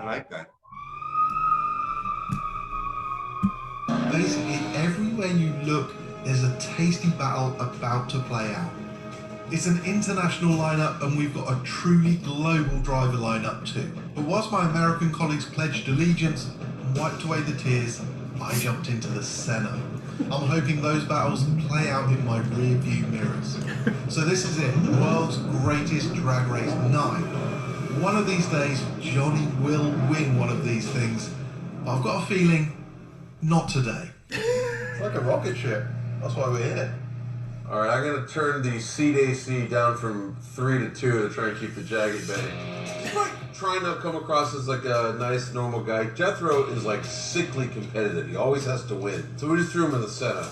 I like that. Basically, everywhere you look, there's a tasty battle about to play out. It's an international lineup and we've got a truly global driver lineup too. But whilst my American colleagues pledged allegiance and wiped away the tears, I jumped into the Senna. I'm hoping those battles play out in my rear view mirrors. So this is it, the world's greatest drag race 9. One of these days, Johnny will win one of these things, but I've got a feeling, not today. It's like a rocket ship, that's why we're here. All right, I'm gonna turn the seat AC down from 3 to 2 to try and keep the jag at bay. Just like trying to come across as like a nice, normal guy. Jethro is like sickly competitive. He always has to win. So we just threw him in the setup.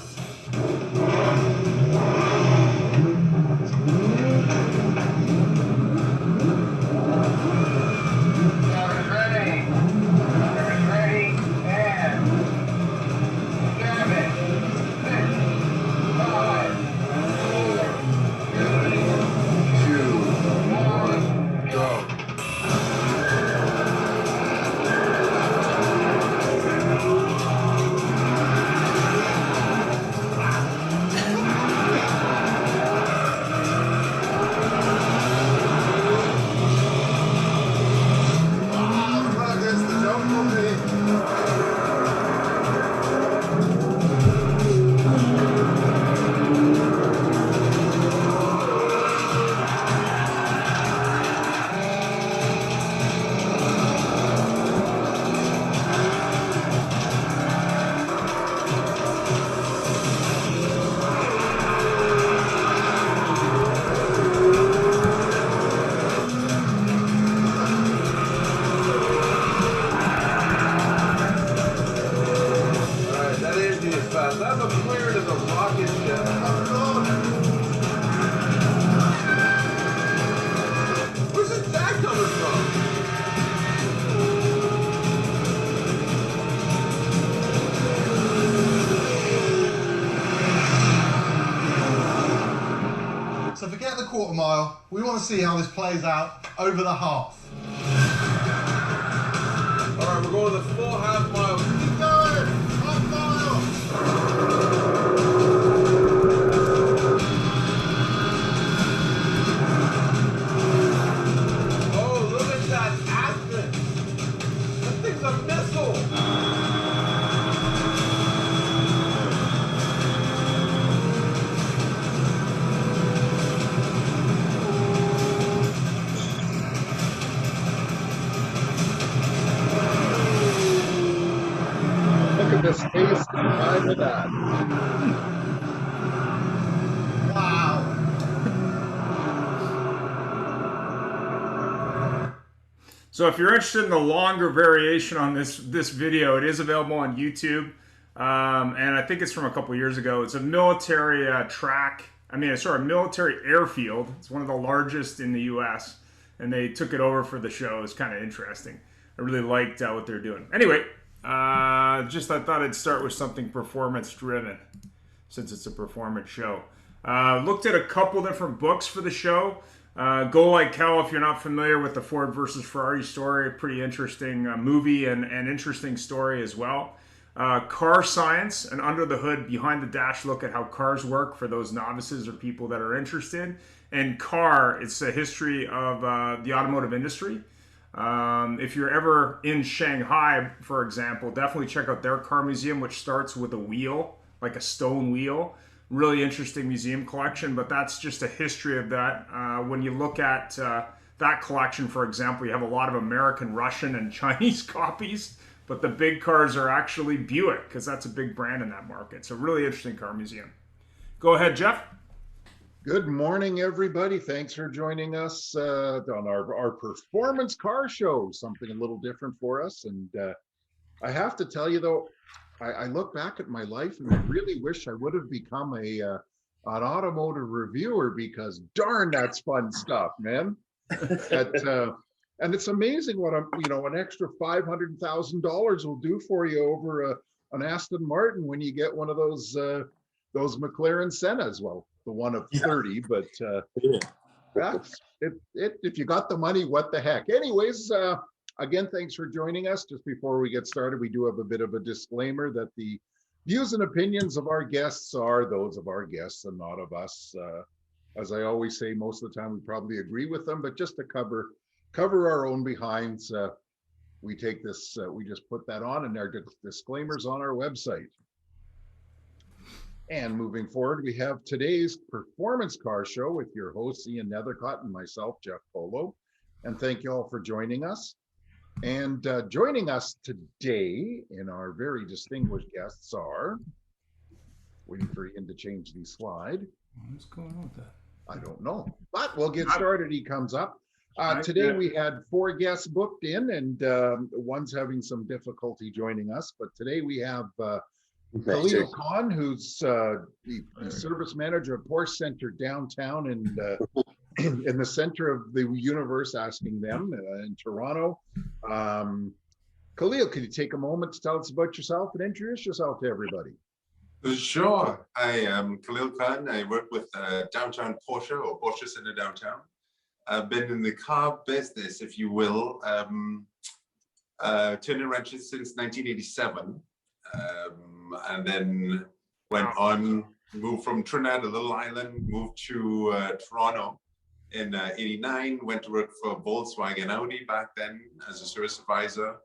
So forget the quarter mile, we want to see how this plays out over the half. All right, we're going the full half mile. Keep going! Half mile! Oh, look at that Aspen! That thing's a missile! Look at the space behind that. Wow! So if you're interested in the longer variation on this video, it is available on YouTube. And I think it's from a couple years ago. It's a military military airfield. It's one of the largest in the U.S. And they took it over for the show. It's kind of interesting. I really liked what they're doing. Anyway, I thought I'd start with something performance driven, since it's a performance show. Looked at a couple different books for the show. Go Like Hell, if you're not familiar with the Ford versus Ferrari story, pretty interesting movie and interesting story as well. Car Science, and Under the Hood, Behind the Dash look at how cars work for those novices or people that are interested. And Car, it's a history of the automotive industry. If you're ever in Shanghai, for example, definitely check out their car museum, which starts with a wheel, like a stone wheel. Really interesting museum collection, but that's just a history of that. When you look at that collection, for example, you have a lot of American, Russian, and Chinese copies, but the big cars are actually Buick, because that's a big brand in that market. So really interesting car museum. Go ahead, Jeff. Good morning, everybody. Thanks for joining us on our performance car show, something a little different for us. And I have to tell you, though, I look back at my life and I really wish I would have become an automotive reviewer, because darn, that's fun stuff, man. And it's amazing what an extra $500,000 will do for you over an Aston Martin when you get one of those McLaren Sennas. Well, the one of 30, but that's it. If you got the money, what the heck? Anyways, Again, thanks for joining us. Just before we get started, we do have a bit of a disclaimer that the views and opinions of our guests are those of our guests and not of us. As I always say, most of the time we probably agree with them, but just to cover our own behinds, we take this, we just put that on, and our disclaimers on our website. And moving forward, we have today's Performance Car Show with your hosts, Ian Nethercott and myself, Jeff Polo. And thank you all for joining us. And joining us today in our very distinguished guests are, waiting for Ian to change the slide. What's going on with that? I don't know, but we'll get started. He comes up. Today we had 4 guests booked in, and one's having some difficulty joining us. But today we have Khalil Khan, who's the service manager of Porsche Center downtown and in the center of the universe, asking them in Toronto. Khalil, could you take a moment to tell us about yourself and introduce yourself to everybody? Sure. I am Khalil Khan. I work with Downtown Porsche or Porsche Center Downtown. I've been in the car business, if you will, turning wrenches since 1987. And then went on, moved from Trinidad, a little island, moved to Toronto in 89, went to work for Volkswagen Audi back then as a service advisor.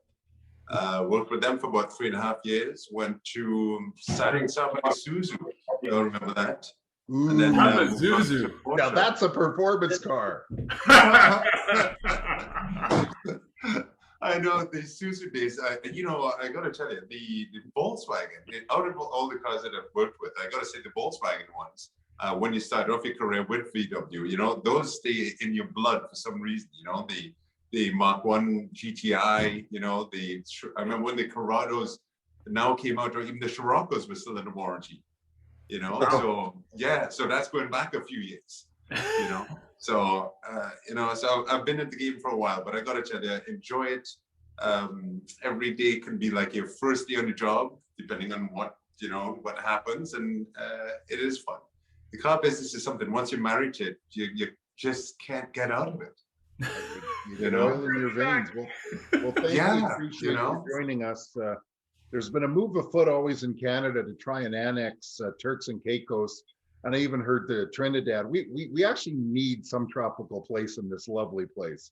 Worked with them for about 3.5 years, went to starting South by Isuzu. You all remember that? Ooh, and then Isuzu. Now that's a performance car. I know the Isuzu days. You know, I got to tell you, the Volkswagen, out of all the cars that I've worked with, I got to say the Volkswagen ones, when you start off your career with VW, you know, those stay in your blood for some reason. You know, the Mark 1 GTI, you know, I remember when the Corrados now came out, or even the Scirocco's were still under warranty, you know. So yeah, so that's going back a few years, you know. So you know, so I've been in the game for a while, but I gotta tell you, enjoy it. Every day can be like your first day on the job, depending on what, you know, what happens, and it is fun. The car business is something, once you're married to it, you just can't get out of it. You get oil in your veins. Well, thank you. Appreciate you joining us. There's been a move afoot always in Canada to try and annex Turks and Caicos, and I even heard the Trinidad. We actually need some tropical place in this lovely place.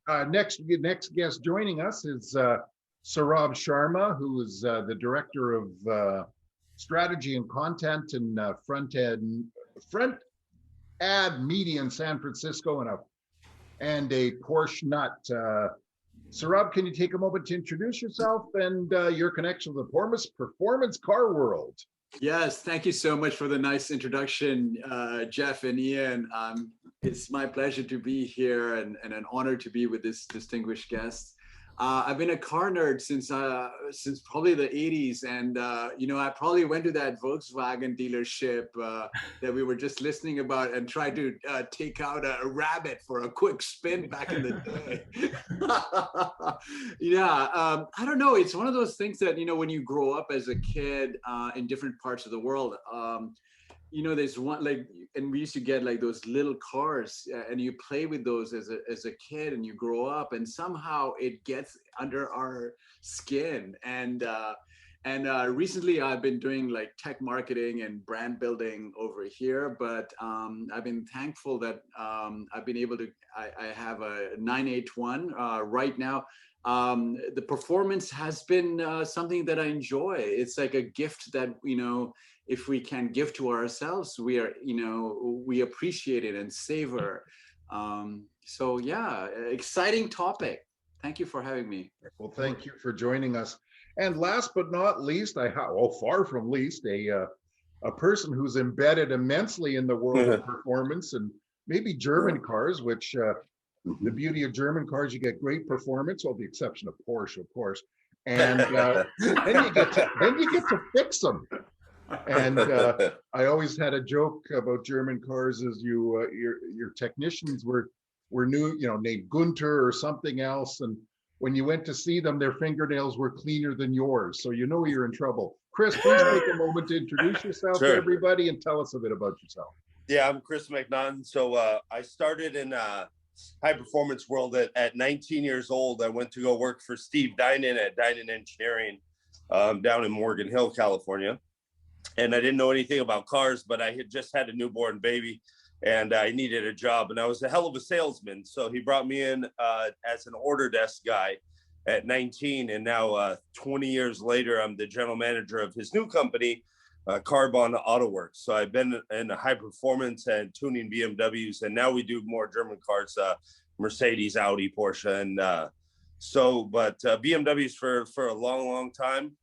Next guest joining us is Saurabh Sharma, who is the director of strategy and content and front ad media in San Francisco, and a Porsche nut. Saurabh, can you take a moment to introduce yourself and your connection with the performance car world? Yes, thank you so much for the nice introduction, Jeff and Ian. It's my pleasure to be here and an honor to be with this distinguished guest. I've been a car nerd since probably the 80s, and you know, I probably went to that Volkswagen dealership that we were just listening about and tried to take out a rabbit for a quick spin back in the day. Yeah, I don't know. It's one of those things that, you know, when you grow up as a kid in different parts of the world, you know, there's one, like, and we used to get like those little cars, and you play with those as a kid, and you grow up, and somehow it gets under our skin. And recently I've been doing like tech marketing and brand building over here, but I've been thankful that I've been able to, I have a 981 right now. The performance has been something that I enjoy. It's like a gift that, you know, if we can give to ourselves, we are, you know, we appreciate it and savor. So yeah, exciting topic. Thank you for having me. Well, thank you for joining us. And last but not least, far from least, a person who's embedded immensely in the world of performance and maybe German cars, which the beauty of German cars, you get great performance, with the exception of Porsche, of course. And then you get to fix them. And I always had a joke about German cars: is your technicians were new, you know, named Gunther or something else, and when you went to see them, their fingernails were cleaner than yours, so you know you're in trouble. Chris, please take a moment to introduce yourself to everybody and tell us a bit about yourself. Yeah, I'm Chris McNaughton. So I started in high performance world. At 19 years old, I went to go work for Steve Dinan at Dinan Engineering down in Morgan Hill, California. And I didn't know anything about cars, but I had just had a newborn baby and I needed a job, and I was a hell of a salesman. So he brought me in as an order desk guy at 19. And now 20 years later, I'm the general manager of his new company, Carbon Auto Works. So I've been in high performance and tuning BMWs, and now we do more German cars, Mercedes, Audi, Porsche, and but BMWs for a long time.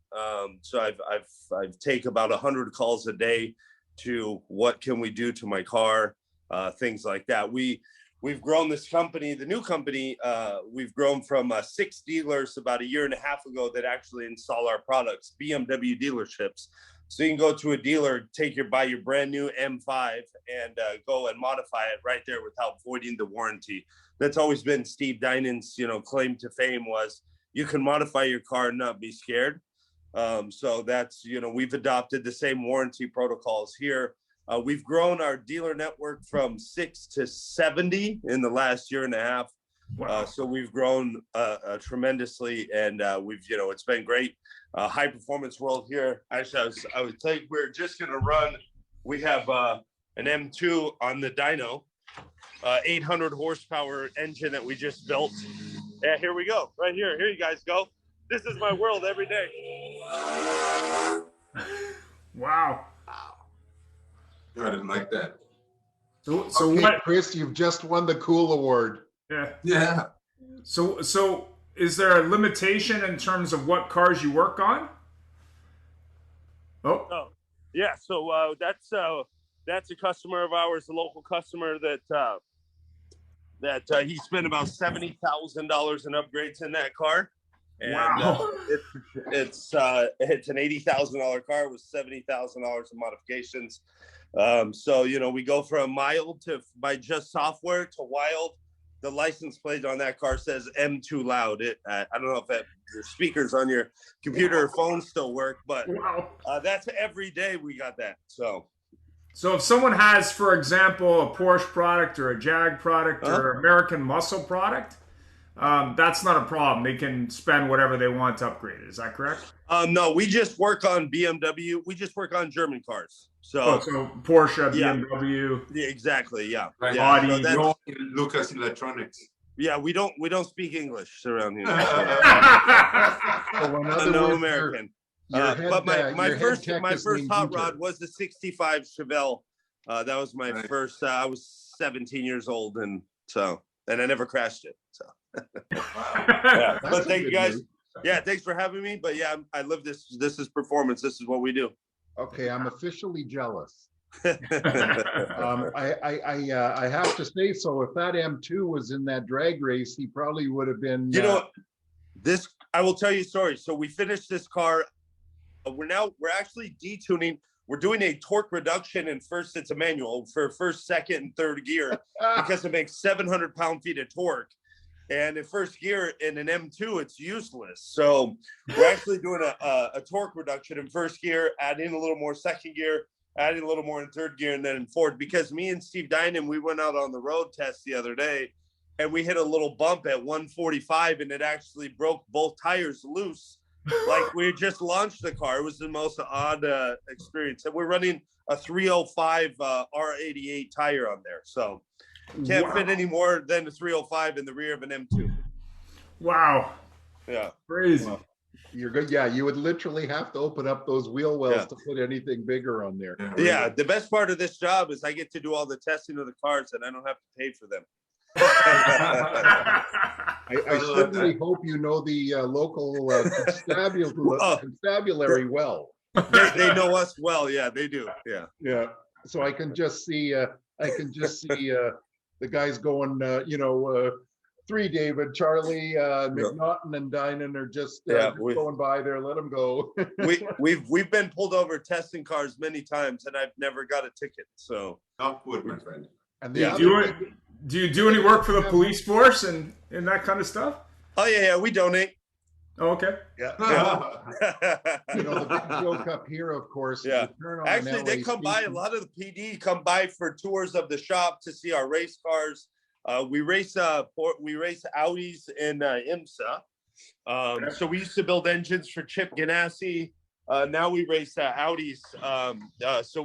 So I've take about 100 calls a day to what can we do to my car, things like that. We've grown this company, the new company. We've grown from 6 dealers about a year and a half ago that actually install our products, BMW dealerships. So you can go to a dealer, buy your brand new M5 and go and modify it right there without voiding the warranty. That's always been Steve Dinan's, claim to fame was you can modify your car and not be scared. So that's, we've adopted the same warranty protocols here. We've grown our dealer network from 6 to 70 in the last year and a half. Wow. So we've grown tremendously, and it's been great. High performance world here. Actually, I would think we're just going to run. We have an M2 on the dyno, 800 horsepower engine that we just built. Yeah, here we go. Right here. Here you guys go. This is my world every day. Wow. I didn't like that. So Okay, what, Chris, you've just won the Cool Award. Yeah. So is there a limitation in terms of what cars you work on? Oh yeah. So that's a customer of ours, a local customer that he spent about $70,000 in upgrades in that car. And wow. It's an $80,000 car with $70,000 in modifications. So we go from mild to, by just software, to wild. The license plate on that car says M2 loud. I don't know if your speakers on your computer or phone still work, but that's every day we got that. So if someone has, for example, a Porsche product or a Jag product or an American Muscle product, that's not a problem. They can spend whatever they want to upgrade it. Is that correct? No, we just work on BMW. We just work on German cars. So Porsche, BMW. Yeah, exactly. Yeah. Right. Audi. No Lucas Electronics. Yeah, we don't speak English around here. No American. But my first hot rod was the '65 Chevelle. That was my first. I was 17 years old, and I never crashed it. So. Yeah. But thank you guys. News. Yeah, thanks for having me. But yeah, I live this. This is performance. This is what we do. Okay, I'm officially jealous. I have to say so. If that M2 was in that drag race, he probably would have been. This I will tell you a story. So we finished this car. We're actually detuning. We're doing a torque reduction in first. It's a manual for first, second, and third gear because it makes 700 pound-feet of torque. And in first gear in an M2, it's useless. So we're actually doing a torque reduction in first gear, adding a little more second gear, adding a little more in third gear, and then in fourth. Because me and Steve Dinan, we went out on the road test the other day, and we hit a little bump at 145, and it actually broke both tires loose. Like we just launched the car. It was the most odd experience. And we're running a 305 R88 tire on there. So can't fit any more than a 305 in the rear of an M2. Wow. Yeah. Crazy. Well, you're good. Yeah, you would literally have to open up those wheel wells to put anything bigger on there. Yeah. The best part of this job is I get to do all the testing of the cars and I don't have to pay for them. I certainly hope you know the local constabulary well. They know us well. Yeah, they do. Yeah. Yeah. So I can just see the guys going, 3 David, Charlie, McNaughton and Dinan are just going by there. Let them go. we've been pulled over testing cars many times, and I've never got a ticket. So not good, my friend. And do you do any work for the police force and that kind of stuff? Oh yeah, we donate. Oh, okay. Yeah. The big joke up here, of course. Yeah. Actually, they come by. A lot of the PD come by for tours of the shop to see our race cars. We race Audis in IMSA. So we used to build engines for Chip Ganassi. Now we race Audis. So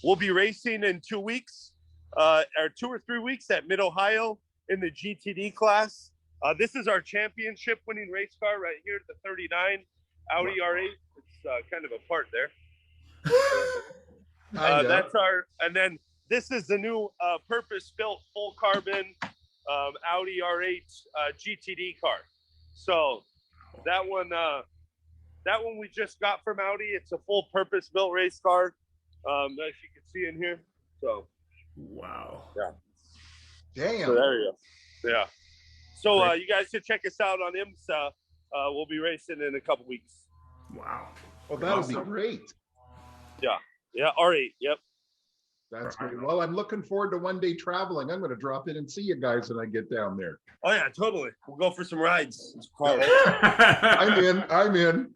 we'll be racing in 2 weeks, or 2 or 3 weeks at Mid Ohio in the GTD class. This is our championship winning race car right here, the 39 Audi R8. It's kind of a part there. That's our, and then this is the new purpose-built full carbon Audi R8 GTD car. So that one we just got from Audi. It's a full purpose-built race car, as you can see in here. So wow, yeah, damn. So there you go. Yeah. So you guys should check us out on IMSA. We'll be racing in a couple weeks. Wow. Well, that'll be great. Yeah, R8. Yep. That's great. Well, I'm looking forward to one day traveling. I'm going to drop in and see you guys when I get down there. Oh yeah, totally. We'll go for some rides. I'm in.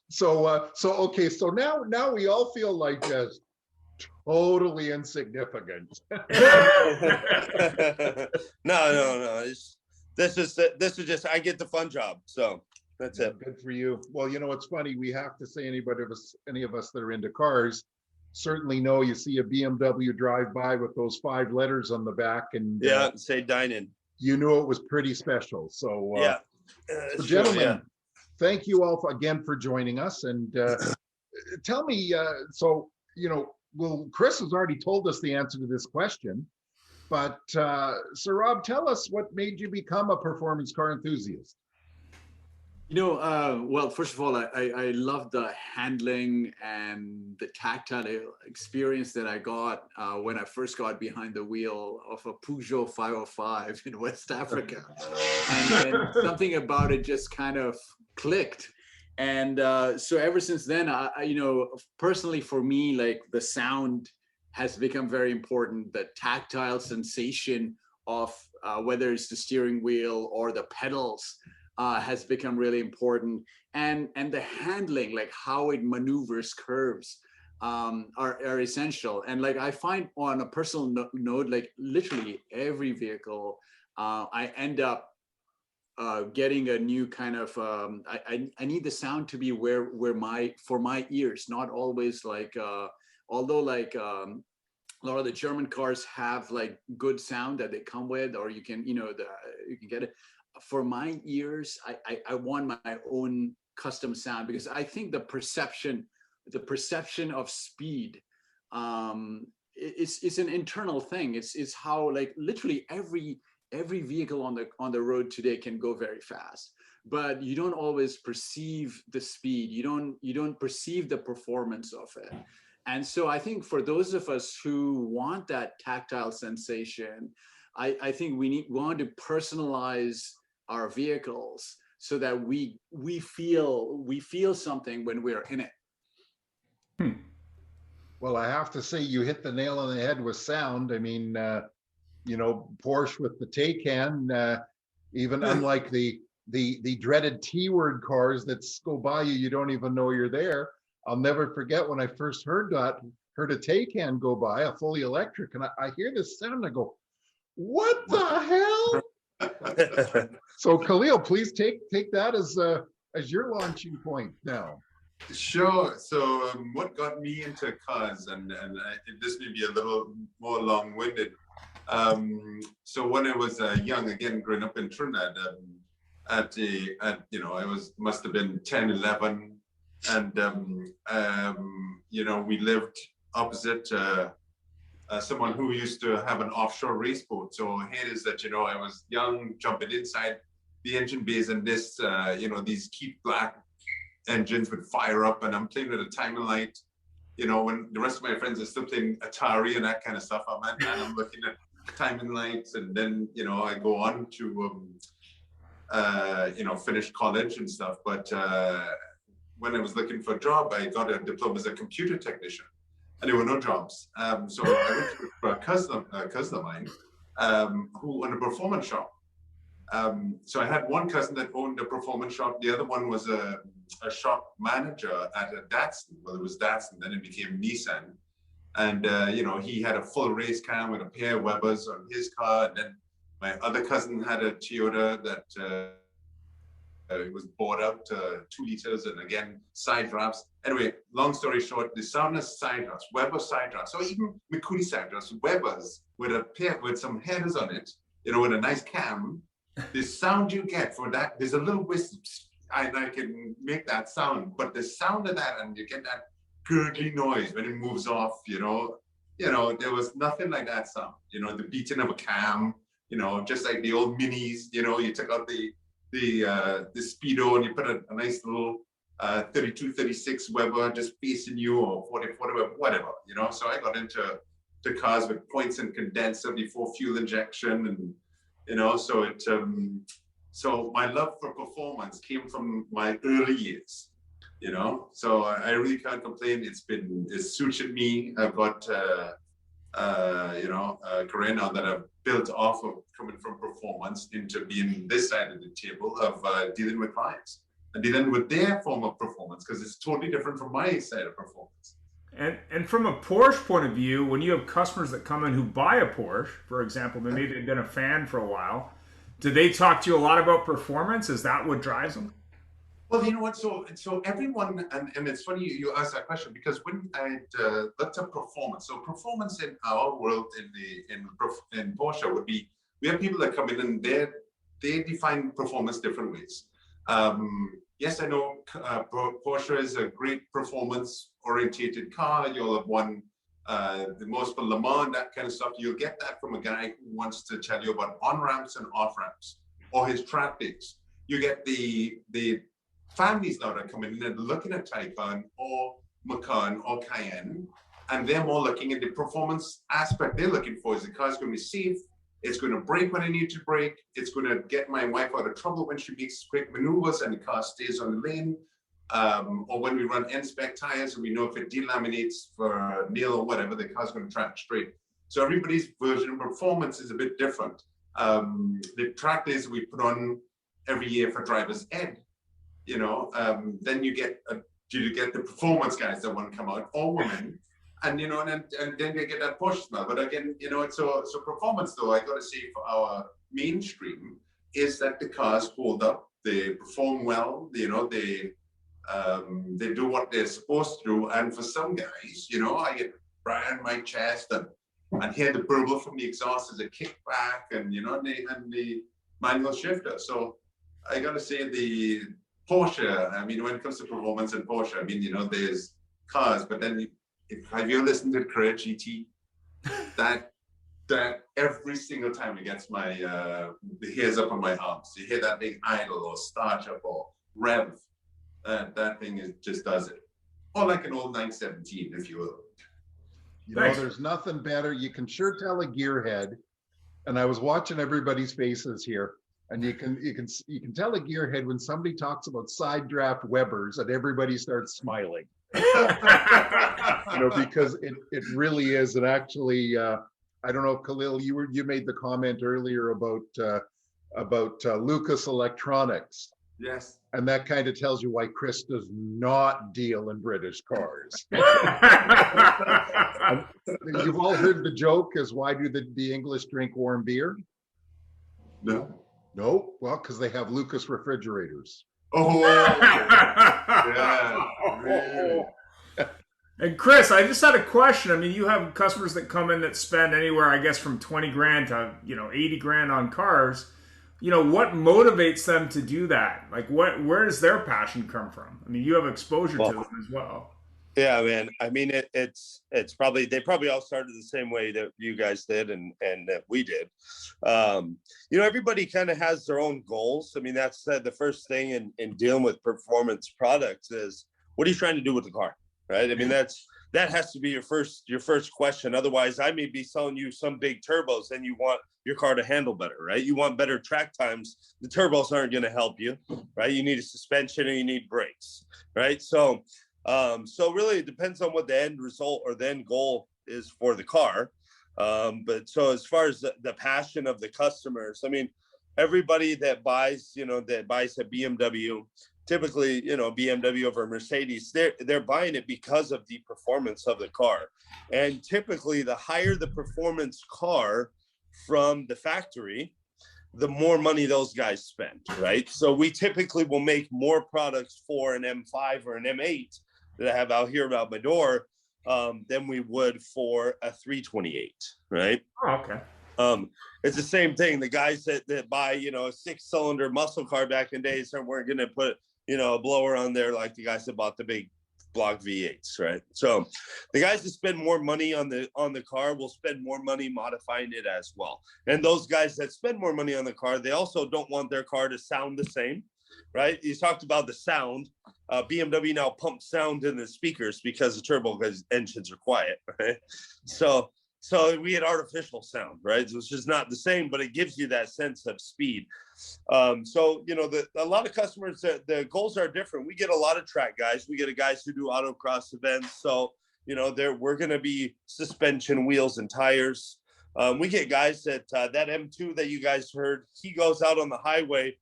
So okay. So now we all feel like just totally insignificant. No. This is just I get the fun job. So that's it. Good for you. Well, it's funny. We have to say any of us that are into cars certainly know you see a BMW drive by with those 5 letters on the back, and say dine-in. You knew it was pretty special. So so gentlemen, thank you all again for joining us. And tell me, Chris has already told us the answer to this question, but Sir Rob, tell us what made you become a performance car enthusiast. Well, first of all, I love the handling and the tactile experience that I got when I first got behind the wheel of a Peugeot 505 in West Africa. And something about it just kind of clicked. And so ever since then, personally for me, like the sound has become very important. The tactile sensation of whether it's the steering wheel or the pedals has become really important, and the handling, like how it maneuvers curves, are essential. And like I find on a personal note, like literally every vehicle, I end up getting a new kind of I need the sound to be where for my ears, not always like although like a lot of the German cars have like good sound that they come with, or you can you can get it. For my ears, I want my own custom sound, because I think the perception of speed, it's an internal thing. It's how like literally every vehicle on the road today can go very fast, but you don't always perceive the speed. You don't perceive the performance of it. And so I think for those of us who want that tactile sensation, I think we want to personalize our vehicles so that we feel something when we're in it. Well, I have to say you hit the nail on the head with sound. I mean, Porsche with the Taycan, even unlike the dreaded T-word cars that go by you don't even know you're there. I'll never forget when I first heard a Taycan go by, a fully electric, and I hear this sound and I go, what the hell? So Khalil, please take that as your launching point now. Sure. So what got me into cars, and this may be a little more long-winded. So when I was young, again, growing up in Trinidad, must have been 10, 11, and we lived opposite someone who used to have an offshore race boat. So here it is that, I was young, jumping inside the engine bays, and this, these Keith Black engines would fire up, and I'm playing with a timing light, when the rest of my friends are still playing Atari and that kind of stuff. I'm looking at timing lights, and then, I go on to, finish college and stuff. But when I was looking for a job, I got a diploma as a computer technician. And there were no jobs. So I went to a cousin of mine who owned a performance shop. So I had one cousin that owned a performance shop. The other one was a shop manager at a Datsun. Well, it was Datsun, then it became Nissan. And he had a full race cam with a pair of Webers on his car. And then my other cousin had a Toyota that it was bought out 2 liters, and again side drafts. Anyway, long story short, the soundless side drafts, Weber side drafts, or even Mikuni side drafts, Webers with a pair with some headers on it, with a nice cam. The sound you get for that, there's a little wisp, and I can make that sound, but the sound of that, and you get that gurgly noise when it moves off. There was nothing like that sound. The beating of a cam. Just like the old minis. You took out the speedo and you put a nice little 32, 36 Weber just facing you, or 40, whatever. So I got into cars with points and condenser before fuel injection, and so my love for performance came from my early years. So I really can't complain. It's suited me. I've got a career now that I've built off of coming from performance into being this side of the table of dealing with clients and dealing with their form of performance, because it's totally different from my side of performance. And from a Porsche point of view, when you have customers that come in who buy a Porsche, for example, maybe they've been a fan for a while, do they talk to you a lot about performance? Is that what drives them? Well, you know what? So everyone, and it's funny you asked that question, because when I looked at performance, so performance in our world in Porsche would be, we have people that come in and they define performance different ways. Yes, I know Porsche is a great performance-orientated car. You'll have won the most for Le Mans, that kind of stuff. You'll get that from a guy who wants to tell you about on-ramps and off-ramps, or his track days. You get the families now that are coming in and looking at Taycan or Macan or Cayenne, and they're more looking at the performance aspect. They're looking for is the car's going to be safe, it's going to brake when I need to brake, it's going to get my wife out of trouble when she makes quick maneuvers and the car stays on the lane, or when we run N-spec tires and we know if it delaminates for a nail or whatever, the car's going to track straight. So everybody's version of performance is a bit different. The track days we put on every year for Driver's Ed, then you get the performance guys that want to come out, or women, and and then they get that push smell. But again, so performance, though, I got to say, for our mainstream, is that the cars hold up, they perform well, they do what they're supposed to do. And for some guys, I get brand my chest and hear the burble from the exhaust as a kickback, and the manual shifter. So I got to say, the Porsche, when it comes to performance in Porsche, there's cars, but then have you listened to Carrera GT? That every single time it gets my the hairs up on my arms. You hear that thing idle or start up or rev. That thing just does it. Or like an old 917, if you will. There's nothing better. You can sure tell a gearhead, and I was watching everybody's faces here. And you can tell a gearhead when somebody talks about side draft Webers and everybody starts smiling. Because it really is. And actually, I don't know if Khalil, you made the comment earlier about Lucas Electronics. Yes. And that kind of tells you why Chris does not deal in British cars. You've all heard the joke, is why do the English drink warm beer? No, well, because they have Lucas refrigerators. Oh, yeah. Really. And Chris, I just had a question. You have customers that come in that spend anywhere, I guess, from 20 grand to 80 grand on cars. What motivates them to do that? Like, where does their passion come from? You have exposure to them as well. Yeah, man. It's probably, they probably all started the same way that you guys did and that we did. Everybody kind of has their own goals. That's the first thing in dealing with performance products is, what are you trying to do with the car, right? That has to be your first question. Otherwise, I may be selling you some big turbos and you want your car to handle better, right? You want better track times. The turbos aren't going to help you, right? You need a suspension and you need brakes, right? So really it depends on what the end result or the end goal is for the car. But so as far as the passion of the customers, everybody that buys a BMW typically, you know, BMW over Mercedes, they're buying it because of the performance of the car. And typically the higher the performance car from the factory, the more money those guys spend, right? So we typically will make more products for an M5 or an M8 that I have out here about my door than we would for a 328, right? Oh, okay. It's the same thing. The guys that buy, you know, a 6-cylinder muscle car back in days weren't going to put, you know, a blower on there like the guys that bought the big block V8s, right? So the guys that spend more money on the car will spend more money modifying it as well. And those guys that spend more money on the car, they also don't want their car to sound the same, right? You talked about the sound. BMW now pumps sound in the speakers because the turbo engines are quiet, right? So we had artificial sound, right? So it's just not the same, but it gives you that sense of speed. So, you know, a lot of customers, the goals are different. We get a lot of track guys. We get guys who do autocross events. So, you know, we're going to be suspension, wheels, and tires. We get guys that M2 that you guys heard, he goes out on the highway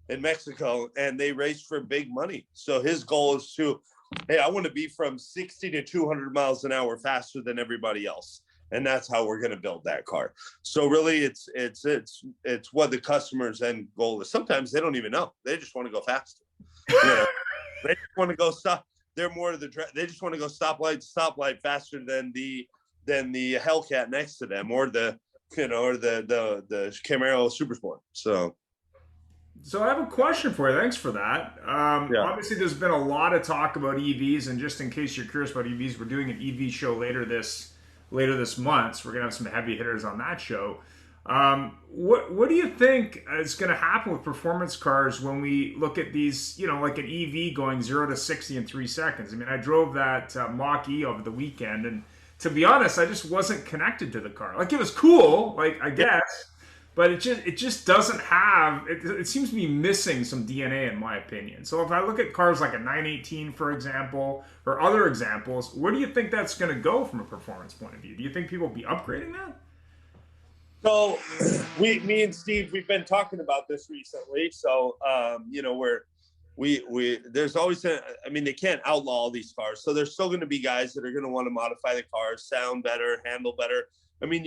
in Mexico and they race for big money. So his goal is to, hey, I want to be from 60 to 200 miles an hour faster than everybody else. And that's how we're going to build that car. So really it's what the customer's end goal is. Sometimes they don't even know. They just want to go faster. You know? They just want to go stop. They're more of they just want to go stoplight faster than the Hellcat next to them or the Camaro Super Sport. So I have a question for you. Thanks for that. Obviously, there's been a lot of talk about EVs, and just in case you're curious about EVs, we're doing an EV show later this month. So we're gonna have some heavy hitters on that show. What do you think is going to happen with performance cars when we look at these? You know, like an EV going 0 to 60 in 3 seconds. I mean, I drove that Mach-E over the weekend, and to be honest, I just wasn't connected to the car. Like, it was cool, like I guess. But it just doesn't have, it seems to be missing some DNA in my opinion. So if I look at cars like a 918, for example, or other examples, where do you think that's going to go from a performance point of view? Do you think people will be upgrading that? So me and Steve, we've been talking about this recently. So, you know, there's always, they can't outlaw all these cars. So there's still going to be guys that are going to want to modify the cars, sound better, handle better. I mean,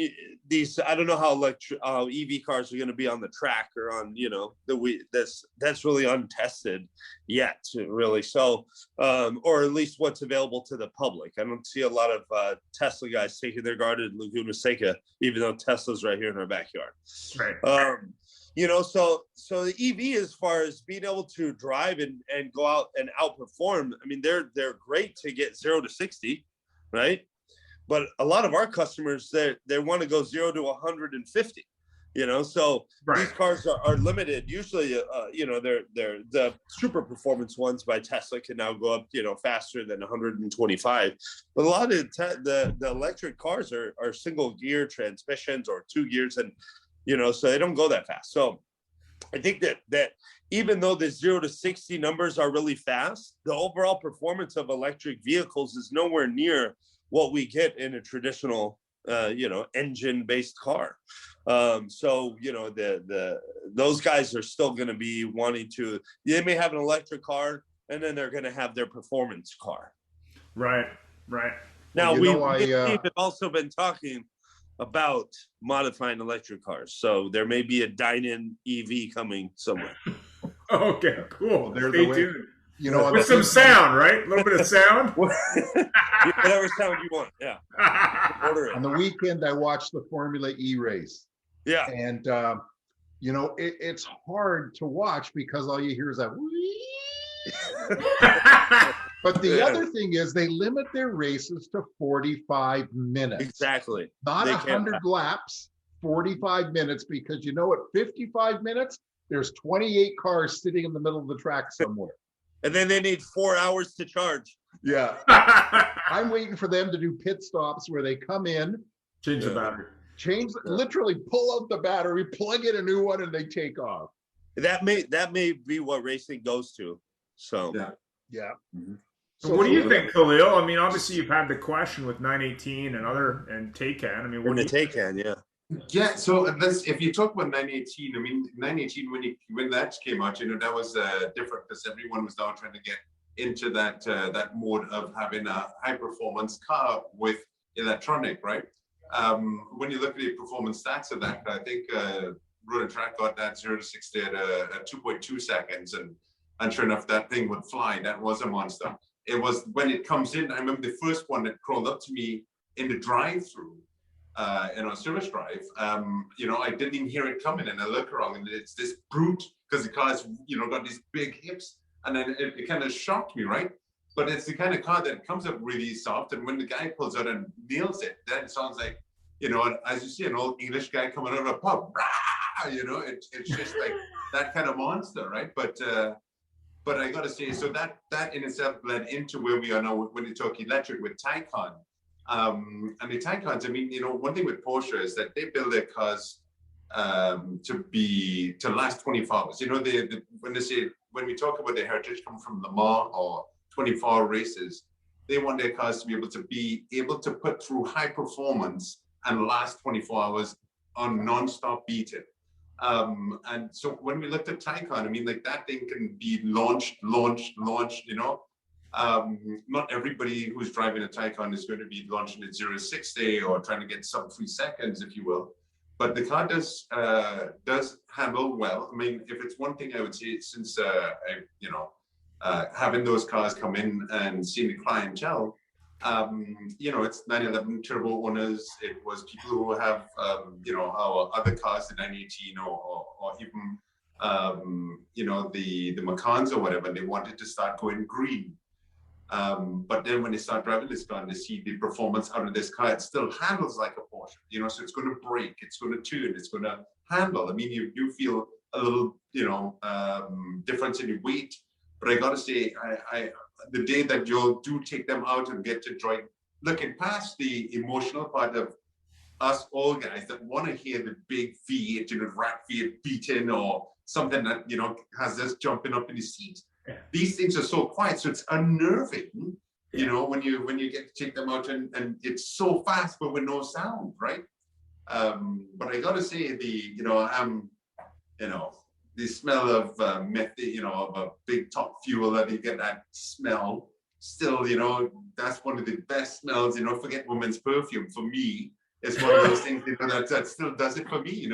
I don't know how EV cars are going to be on the track or on, you know, that's really untested yet, really. So, or at least what's available to the public. I don't see a lot of Tesla guys taking their car to Laguna Seca, even though Tesla's right here in our backyard. Right. You know, so the EV, as far as being able to drive and go out and outperform, I mean, they're great to get 0 to 60, right? But a lot of our customers, they want to go 0 to 150, you know, so right. These cars are limited. Usually, you know, they're the super performance ones by Tesla can now go up, you know, faster than 125. But a lot of the electric cars are single gear transmissions or 2 gears, and, you know, so they don't go that fast. So I think that even though the 0 to 60 numbers are really fast, the overall performance of electric vehicles is nowhere near what we get in a traditional, you know, engine-based car. So, you know, those guys are still going to be wanting to. They may have an electric car, and then they're going to have their performance car. Right, right. Now we've also been talking about modifying electric cars, so there may be a dine-in EV coming somewhere. Okay, cool. Stay tuned. You know, with some sound, right? A little bit of sound. Whatever sound you want. Yeah. Order it. On the weekend, I watched the Formula E race. Yeah. And, you know, it's hard to watch because all you hear is that. But the other thing is they limit their races to 45 minutes. Exactly. Not 100 laps, 45 minutes, because, you know, at 55 minutes, there's 28 cars sitting in the middle of the track somewhere. And then they need 4 hours to charge. Yeah. I'm waiting for them to do pit stops where they come in, change the battery, literally pull out the battery, plug in a new one, and they take off. That may be what racing goes to. So yeah. Mm-hmm. So what do you think, Khalil? I mean, obviously you've had the question with 918 and Taycan. I mean, the Taycan, yeah. Yeah, so that's if you talk about 918. I mean, 918 when that came out, that was different because everyone was now trying to get into that mode of having a high performance car with electronic, right? When you look at the performance stats of that, I think Road and Track got that 0 to 60 at 2.2 seconds, and sure enough, that thing would fly. That was a monster. It was when it comes in. I remember the first one that crawled up to me in the drive-through. In our service drive, I didn't even hear it coming, and I look around, and it's this brute because the car's, got these big hips, and then it kind of shocked me, right? But it's the kind of car that comes up really soft, and when the guy pulls out and nails it, then it sounds like, as you see, an old English guy coming out of a pub, rah! It's just like that kind of monster, right? But I got to say, so that in itself led into where we are now when you talk electric with Taycan. And the Taycans, I mean, one thing with Porsche is that they build their cars to last 24 hours. When we talk about their heritage come from Le Mans or 24-hour races, they want their cars to be able to put through high performance and last 24 hours on non-stop beating. And so when we looked at Taycan, I mean, like that thing can be launched. Not everybody who's driving a Taycan is going to be launching at 0 to 60 or trying to get sub 3 seconds, if you will. But the car does handle well. I mean, if it's one thing I would say, since having those cars come in and seeing the clientele, it's 911 turbo owners. It was people who have our other cars, the 918 or even the Macans or whatever. And they wanted to start going green. But then when they start driving this car and they see the performance out of this car, it still handles like a Porsche, so it's going to brake, it's going to turn, it's going to handle. I mean, you feel a little, difference in your weight. But I got to say, the day that you do take them out and get to drive, looking past the emotional part of us all guys that want to hear the big V8, rat V8 beating or something that, has us jumping up in the seat. Yeah. These things are so quiet, so it's unnerving, when you get to take them out and it's so fast, but with no sound, right? But I got to say, the smell of methane, of a big top fuel, that you get that smell. Still, that's one of the best smells. Forget women's perfume. For me, it's one of those things that still does it for me. You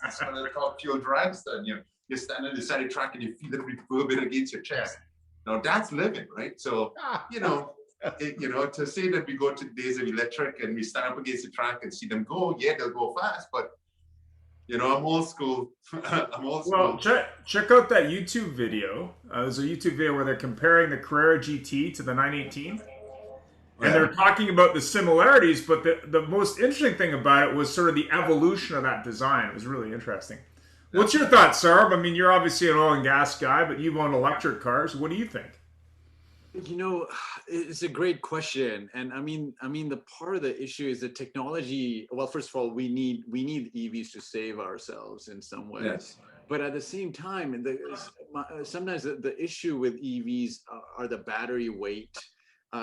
smell the top fuel dragster, and you're standing on the side of the track and you feel it reverberate against your chest. Now that's living, right? So, to say that we go to days of electric and we stand up against the track and see them go, yeah, they'll go fast, but I'm old school. Well, check out that YouTube video. There's a YouTube video where they're comparing the Carrera GT to the 918. And they're talking about the similarities, but the most interesting thing about it was sort of the evolution of that design. It was really interesting. What's your thoughts, Sarb? I mean, you're obviously an oil and gas guy, but you've owned electric cars. What do you think? It's a great question, and I mean, the part of the issue is the technology. Well, first of all, we need EVs to save ourselves in some way. Yes. But at the same time, sometimes the issue with EVs are the battery weight.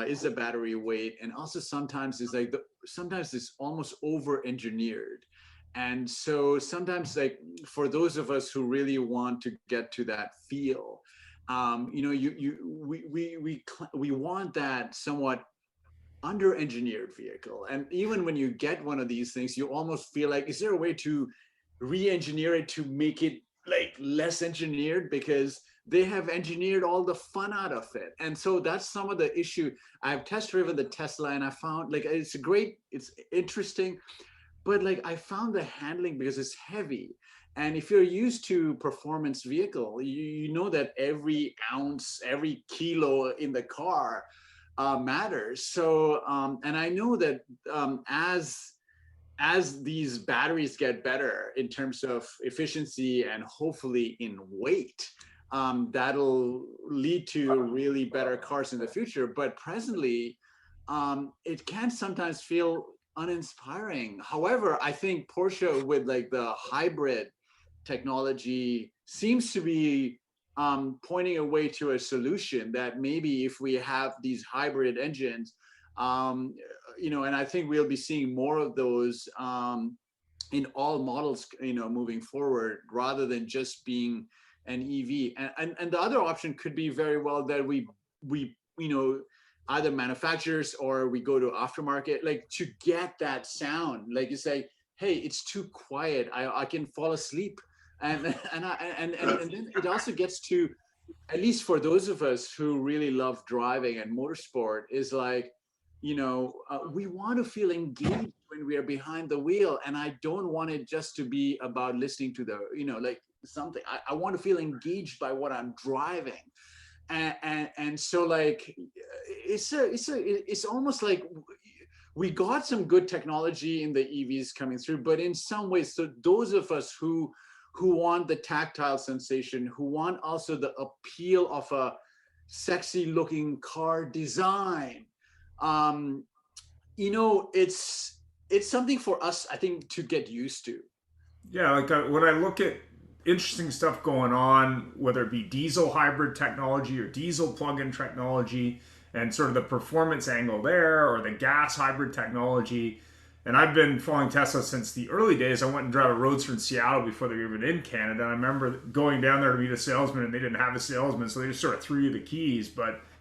Is the battery weight, and also sometimes it's like sometimes it's almost over-engineered. And so sometimes, like, for those of us who really want to get to that feel, we want that somewhat under-engineered vehicle. And even when you get one of these things, you almost feel like, is there a way to re-engineer it to make it like less engineered, because they have engineered all the fun out of it. And so that's some of the issue. I've test driven the Tesla and I found like it's interesting. But like I found the handling, because it's heavy, and if you're used to performance vehicle, you know that every ounce, every kilo in the car matters. So and I know that as these batteries get better in terms of efficiency and hopefully in weight, that'll lead to really better cars in the future. But presently, it can sometimes feel uninspiring. However, I think Porsche with like the hybrid technology seems to be pointing a way to a solution that maybe if we have these hybrid engines, and I think we'll be seeing more of those in all models, moving forward, rather than just being an EV. And the other option could be very well that we either manufacturers or we go to aftermarket, like to get that sound, like you say, hey, it's too quiet, I can fall asleep. And then it also gets to, at least for those of us who really love driving and motorsport, is like, we want to feel engaged when we are behind the wheel. And I don't want it just to be about listening to the, like something. I want to feel engaged by what I'm driving. And so like, it's almost like we got some good technology in the EVs coming through, but in some ways, so those of us who want the tactile sensation, who want also the appeal of a sexy looking car design, it's something for us, I think, to get used to. Yeah, like when I look at interesting stuff going on, whether it be diesel hybrid technology or diesel plug-in technology, and sort of the performance angle there, or the gas hybrid technology. And I've been following Tesla since the early days. I went and drove a Roadster in Seattle before they were even in Canada. And I remember going down there to meet a salesman, and they didn't have a salesman, so they just sort of threw you the keys.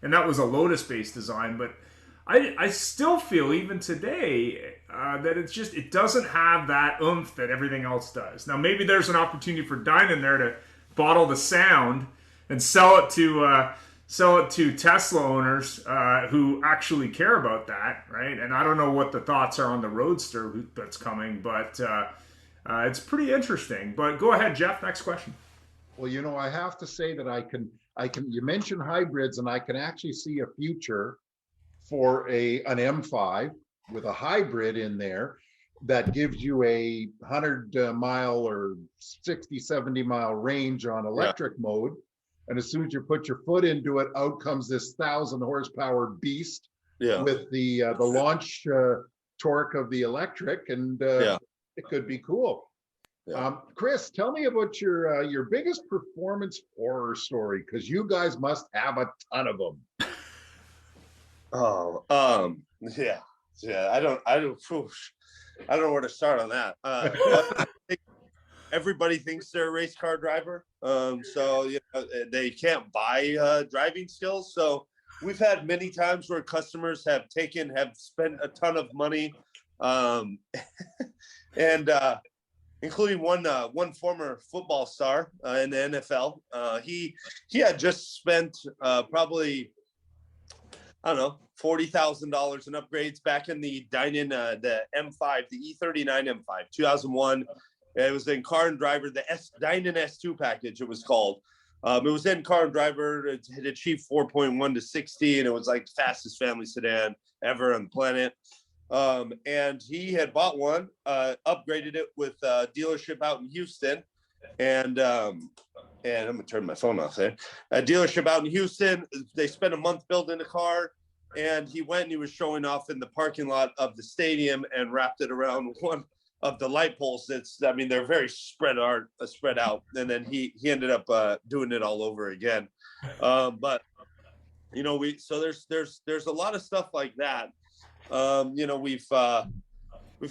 And that was a Lotus-based design. But I still feel, even today, that it doesn't have that oomph that everything else does. Now, maybe there's an opportunity for Dynan there to bottle the sound and sell it to Tesla owners who actually care about that, right? And I don't know what the thoughts are on the Roadster that's coming, but it's pretty interesting. But go ahead, Jeff. Next question. Well, I have to say that I can. You mentioned hybrids, and I can actually see a future for an M5 with a hybrid in there that gives you a 100-mile or 60, 70-mile range on electric mode. And as soon as you put your foot into it, out comes this 1,000-horsepower beast with the launch torque of the electric, and it could be cool. Yeah. Chris, tell me about your biggest performance horror story, because you guys must have a ton of them. Oh, yeah. I don't know where to start on that. I think everybody thinks they're a race car driver, so they can't buy driving skills. So we've had many times where customers have spent a ton of money, and including one former football star in the NFL. He had just spent probably, I don't know, $40,000 in upgrades back in the Dynan, the M5, the E39 M5, 2001. It was in Car and Driver, the Dynan S2 package, it was called. It was in Car and Driver. It achieved 4.1 to 60, and it was like the fastest family sedan ever on the planet. And he had bought one, upgraded it with a dealership out in Houston. And I'm going to turn my phone off there. A dealership out in Houston, they spent a month building the car. And he went and he was showing off in the parking lot of the stadium and wrapped it around one of the light poles. They're very spread out. And then he ended up doing it all over again. But there's a lot of stuff like that. We've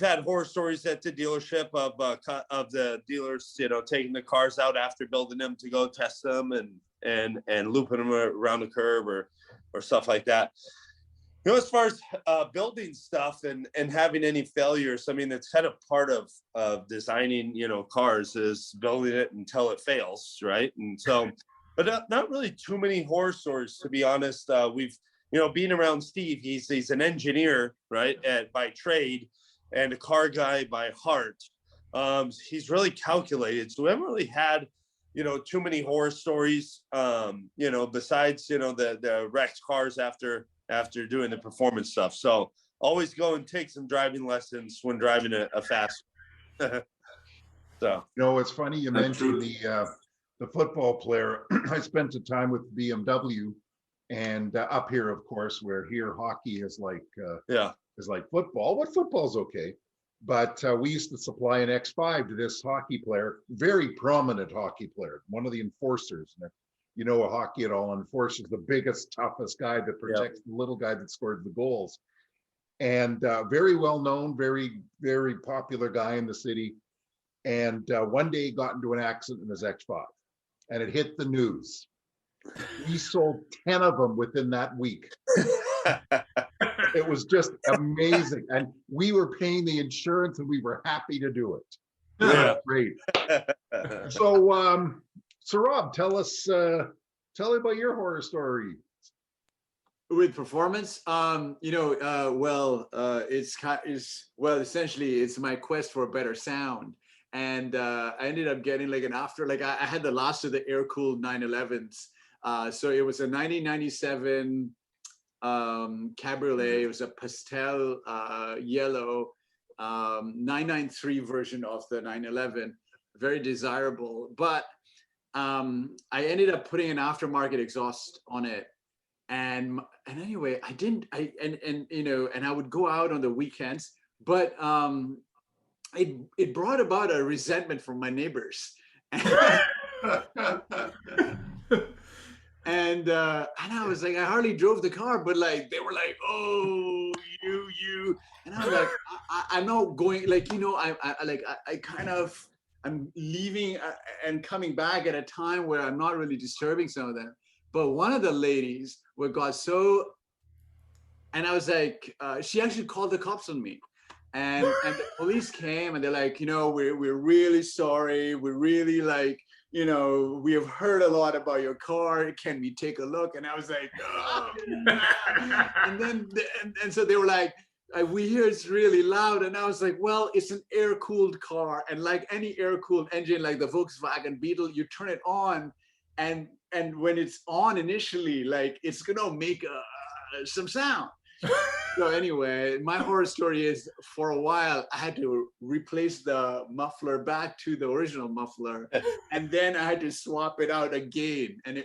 had horror stories at the dealership of the dealers, taking the cars out after building them to go test them and looping them around the curb or stuff like that. As far as building stuff and having any failures, it's kind of part of designing, cars, is building it until it fails, right? And so, but not really too many horror stories, to be honest. We've, being around Steve, he's an engineer, right, by trade, and a car guy by heart. He's really calculated, so we haven't really had, too many horror stories, besides, the wrecked cars after doing the performance stuff. So always go and take some driving lessons when driving a fast. So it's funny you mentioned the football player. I spent the time with BMW, and up here, of course, where here hockey is like football. What football's okay, but we used to supply an X5 to this hockey player, very prominent hockey player, one of the enforcers. And a hockey at all, enforcers, the biggest, toughest guy that protects the little guy that scored the goals. And very well known, very, very popular guy in the city. And one day he got into an accident in his X5 and it hit the news. We sold 10 of them within that week. It was just amazing. And we were paying the insurance and we were happy to do it. Yeah. Great. So Rob, tell me about your horror story. With performance, essentially it's my quest for a better sound. And I ended up getting like I had the last of the air-cooled 911s. So it was a 1997 Cabriolet. It was a pastel yellow 993 version of the 911. Very desirable. But I ended up putting an aftermarket exhaust on it. And anyway, I would go out on the weekends, but it brought about a resentment from my neighbors. And I was like, I hardly drove the car, but like they were like, oh, you, and I was like, I'm not going, like, I'm leaving and coming back at a time where I'm not really disturbing some of them. But one of the ladies got so, and I was like, she actually called the cops on me. And the police came and they're like, we're really sorry. We're really like, we have heard a lot about your car. Can we take a look? And I was like, oh. and so they were like, we hear it's really loud. And I was like, well, it's an air-cooled car. And like any air-cooled engine, like the Volkswagen Beetle, you turn it on and when it's on initially, like it's gonna make some sound. So anyway, my horror story is for a while I had to replace the muffler back to the original muffler, and then I had to swap it out again. And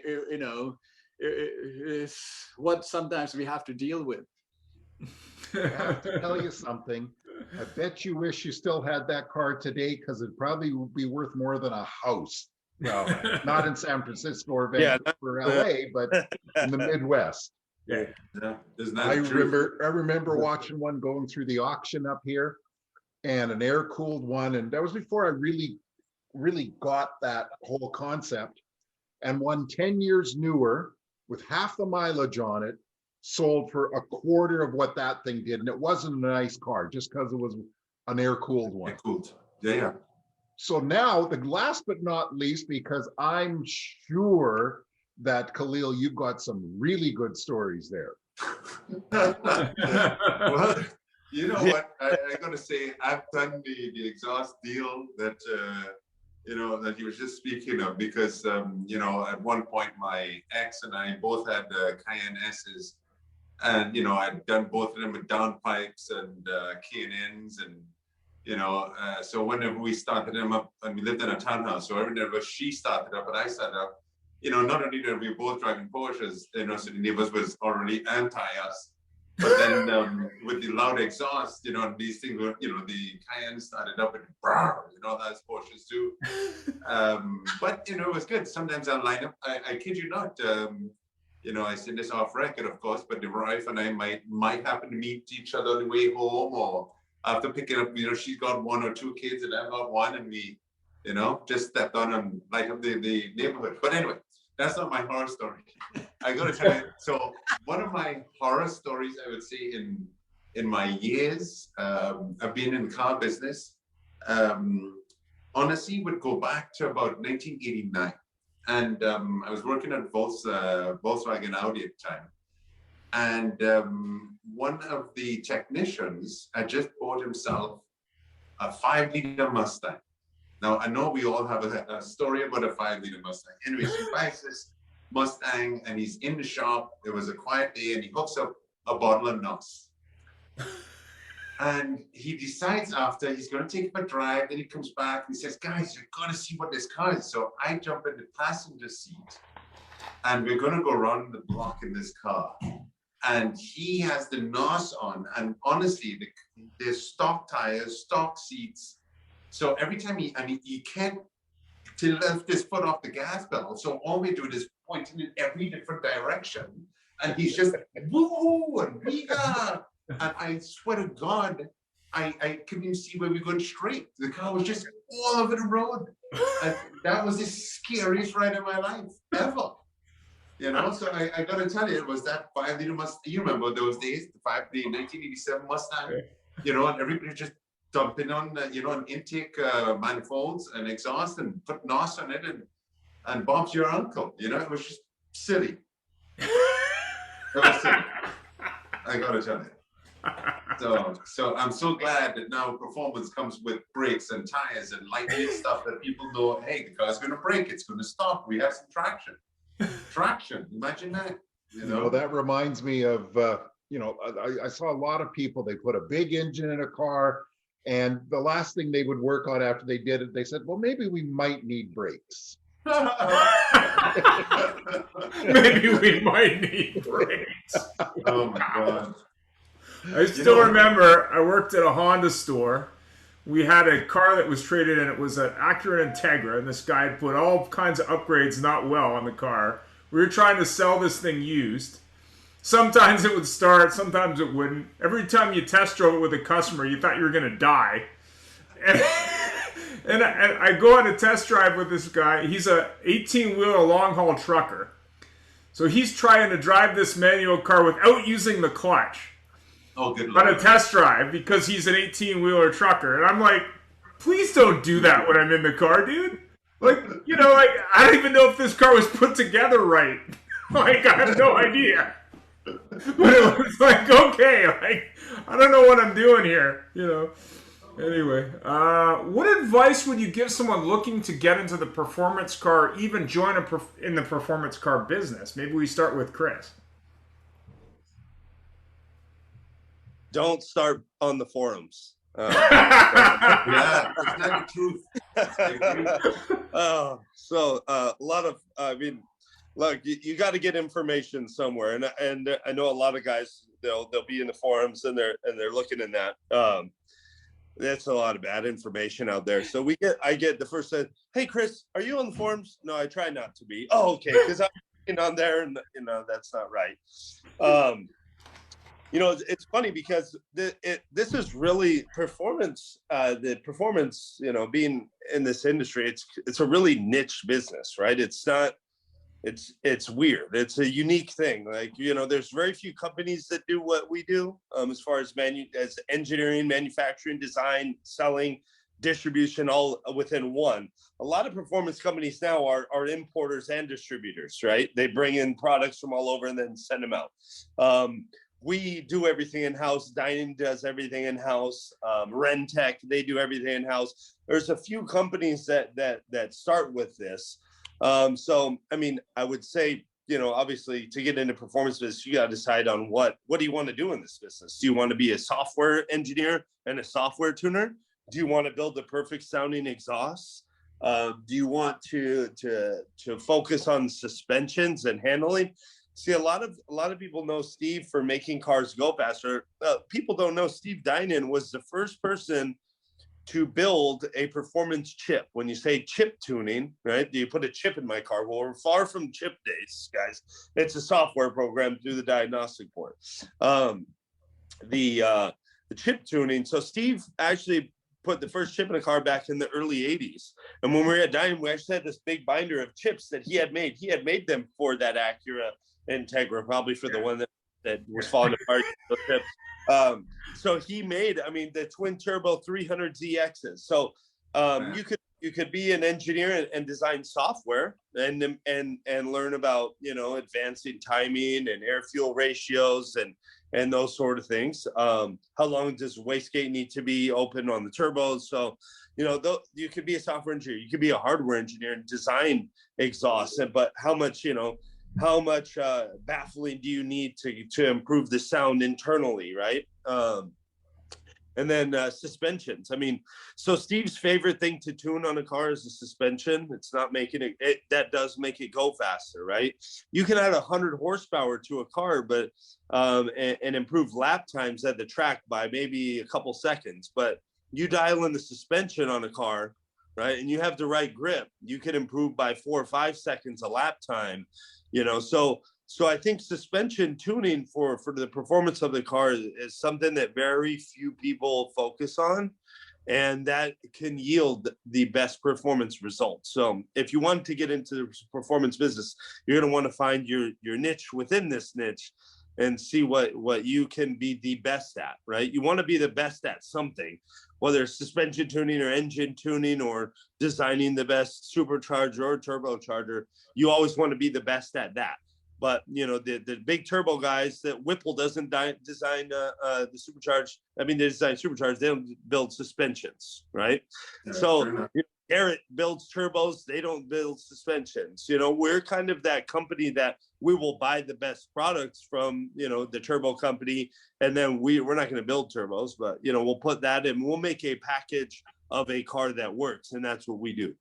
it's what sometimes we have to deal with. I have to tell you something. I bet you wish you still had that car today, because it probably would be worth more than a house. Well, not in San Francisco or Vancouver or LA, but in the Midwest. Yeah. Isn't that I true? remember watching one going through the auction up here, and an air-cooled one, and that was before I really got that whole concept. And one 10 years newer with half the mileage on it sold for a quarter of what that thing did, and it wasn't a nice car just because it was an air-cooled one. Cooled. Yeah. So now, the last but not least, because I'm sure that Khalil, you've got some really good stories there. Well, you know what? I got to say, I've done the exhaust deal that that he was just speaking of, because at one point my ex and I both had Cayenne S's, and I'd done both of them with downpipes and K&Ns, and so whenever we started them up, and we lived in a townhouse, so whenever she started up and I started up, not only did we both driving Porsches, so the neighbors was already anti us, but then with the loud exhaust, these things were, the Cayenne started up and that's Porsches too. But it was good. Sometimes I'll line up. I kid you not. I said this off record, of course, but the wife and I might happen to meet each other on the way home, or after picking up, she's got one or two kids and I've got one, and we, just stepped on and light up the neighborhood. But anyway, that's not my horror story. I gotta tell you, so one of my horror stories, I would say, in my years of being in the car business, honestly, would go back to about 1989. And I was working at Volkswagen Audi at the time. And one of the technicians had just bought himself a 5-liter Mustang. Now, I know we all have a story about a 5-liter Mustang. Anyway, so he buys this Mustang and he's in the shop. It was a quiet day and he hooks up a bottle of NOS. And he decides after he's going to take it for a drive. Then he comes back and he says, guys, you're going to see what this car is. So I jump in the passenger seat and we're going to go around the block in this car. And he has the NOS on. And honestly, there's stock tires, stock seats. So every time he can't lift his foot off the gas pedal. So all we're doing is pointing in every different direction. And he's just woo and we got. And I swear to God, I couldn't even see where we were going straight. The car was just all over the road. And that was the scariest ride of my life ever. You know, so I gotta tell you, it was that 5-liter Mustang. You remember those days, the 1987 Mustang, you know, and everybody just dumping on, you know, an intake manifolds and exhaust and put NOS on it and bumps your uncle. You know, it was just silly. It was silly. I gotta tell you. So I'm so glad that now performance comes with brakes and tires and lightweight stuff that people know, hey, the car's gonna brake, it's gonna stop. We have some traction. Traction, imagine that. You know, that reminds me of, you know, I saw a lot of people, they put a big engine in a car, and the last thing they would work on after they did it, they said, well, maybe we might need brakes. Maybe we might need brakes. Oh my God. I still remember I worked at a Honda store. We had a car that was traded in. It was an Acura Integra, and this guy had put all kinds of upgrades not well on the car. We were trying to sell this thing used. Sometimes it would start, sometimes it wouldn't. Every time you test drove it with a customer, you thought you were going to die. And I go on a test drive with this guy. He's a 18-wheeler long-haul trucker. So he's trying to drive this manual car without using the clutch. Oh, good On Lord. a test drive because he's an 18-wheeler trucker. And I'm like, please don't do that when I'm in the car, dude. Like, you know, like, I don't even know if this car was put together right. Like, I have no idea. But it was like, okay, like, I don't know what I'm doing here, you know. Anyway, what advice would you give someone looking to get into the performance car, even join in the performance car business? Maybe we start with Chris. Don't start on the forums. Yeah, it's not the truth. So a lot of, I mean, look, you got to get information somewhere, and I know a lot of guys they'll be in the forums and they're looking in that. That's a lot of bad information out there. So I get the first say, hey Chris, are you on the forums? No, I try not to be. Oh, okay, because I'm on there, and you know that's not right. You know, it's funny because this is really performance. The performance, you know, being in this industry, it's a really niche business, right? It's not. It's weird. It's a unique thing. Like, you know, there's very few companies that do what we do, as far as engineering, manufacturing, design, selling, distribution, all within one. A lot of performance companies now are importers and distributors, right? They bring in products from all over and then send them out. We do everything in-house. Dining does everything in-house. Rentec, they do everything in-house. There's a few companies that start with this. So, I mean, I would say, you know, obviously to get into performance business, you got to decide on what do you want to do in this business? Do you want to be a software engineer and a software tuner? Do you want to build the perfect sounding exhaust? Do you want to focus on suspensions and handling? See, a lot of people know Steve for making cars go faster. People don't know Steve Dinan was the first person to build a performance chip. When you say chip tuning, right? Do you put a chip in my car? Well, we're far from chip days, guys. It's a software program through the diagnostic port. The chip tuning. So Steve actually put the first chip in a car back in the early 80s. And when we were at Dinan, we actually had this big binder of chips that he had made. He had made them for that Acura Integra, probably for the one that was falling apart. So he made, I mean, the twin turbo 300ZXs. So you could be an engineer and design software and learn about, you know, advancing timing and air fuel ratios and those sort of things. How long does wastegate need to be open on the turbos? So, you know, you could be a software engineer, you could be a hardware engineer and design exhaust, but how much baffling do you need to improve the sound internally, right? And then suspensions. I mean, so Steve's favorite thing to tune on a car is the suspension. It's not making it that does make it go faster, right? You can add 100 horsepower to a car, but and improve lap times at the track by maybe a couple seconds. But you dial in the suspension on a car, right, and you have the right grip, you can improve by 4 or 5 seconds a lap time. You know, so So I think suspension tuning for the performance of the car is something that very few people focus on, and that can yield the best performance results. So if you want to get into the performance business, you're going to want to find your niche within this niche and see what you can be the best at, right? You want to be the best at something, whether it's suspension tuning or engine tuning or designing the best supercharger or turbocharger. You always want to be the best at that. But the big turbo guys, that Whipple doesn't design the supercharged. I mean, they design supercharged. They don't build suspensions, right? Yeah, so Garrett builds turbos. They don't build suspensions. We're kind of that company that we will buy the best products from. The turbo company, and then we're not going to build turbos, but we'll put that in. We'll make a package of a car that works, and that's what we do.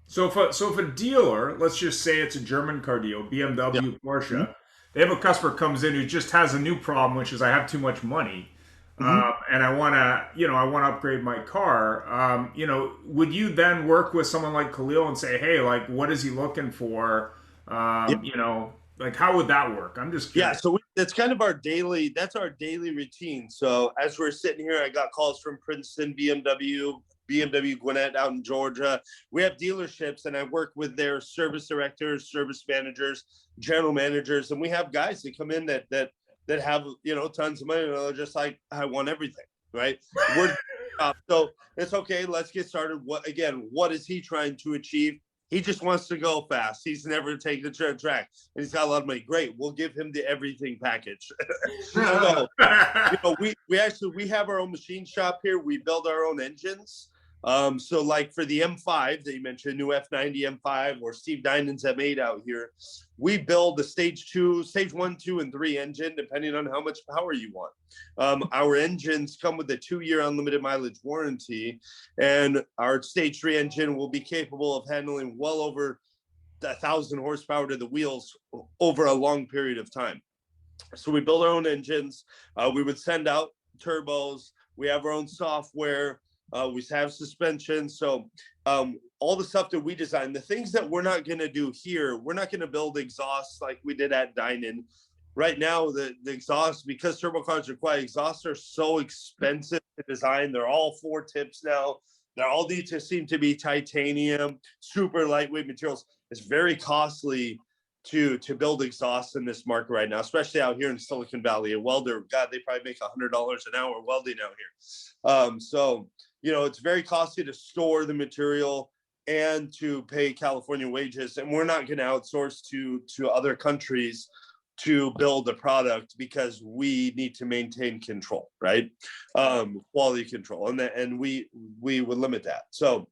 So if a dealer, let's just say it's a German car deal, BMW, Porsche, Mm-hmm. they have a customer comes in who just has a new problem, which is I have too much money, and I want to upgrade my car. Would you then work with someone like Khalil and say, hey, like, what is he looking for? Like, how would that work? I'm just curious. Yeah, so that's kind of our daily routine. So as we're sitting here, I got calls from Princeton, BMW Gwinnett out in Georgia. We have dealerships, and I work with their service directors, service managers, general managers, and we have guys that come in that have tons of money, and they're just like, I want everything, right? So it's okay. Let's get started. What is he trying to achieve? He just wants to go fast. He's never taken the track, and he's got a lot of money. Great, we'll give him the everything package. So, we have our own machine shop here. We build our own engines. So like for the M5 that you mentioned, new F90 M5 or Steve Dinan's M8 out here, we build the stage 1, 2, and 3 engine, depending on how much power you want. Our engines come with a 2-year unlimited mileage warranty, and our stage 3 engine will be capable of handling well over 1,000 horsepower to the wheels over a long period of time. So we build our own engines. We would send out turbos. We have our own software. We have suspension. So all the stuff that we design, the things that we're not going to do here, we're not going to build exhausts like we did at Dinan. Right now, the exhaust, because turbo cars are quiet, exhausts are so expensive to design. They're all 4 tips now. They all need to seem to be titanium, super lightweight materials. It's very costly to build exhausts in this market right now, especially out here in Silicon Valley. A welder, God, they probably make $100 an hour welding out here. So it's very costly to store the material and to pay California wages. And we're not going to outsource to other countries to build a product because we need to maintain control, right? Quality control. And we would limit that. So,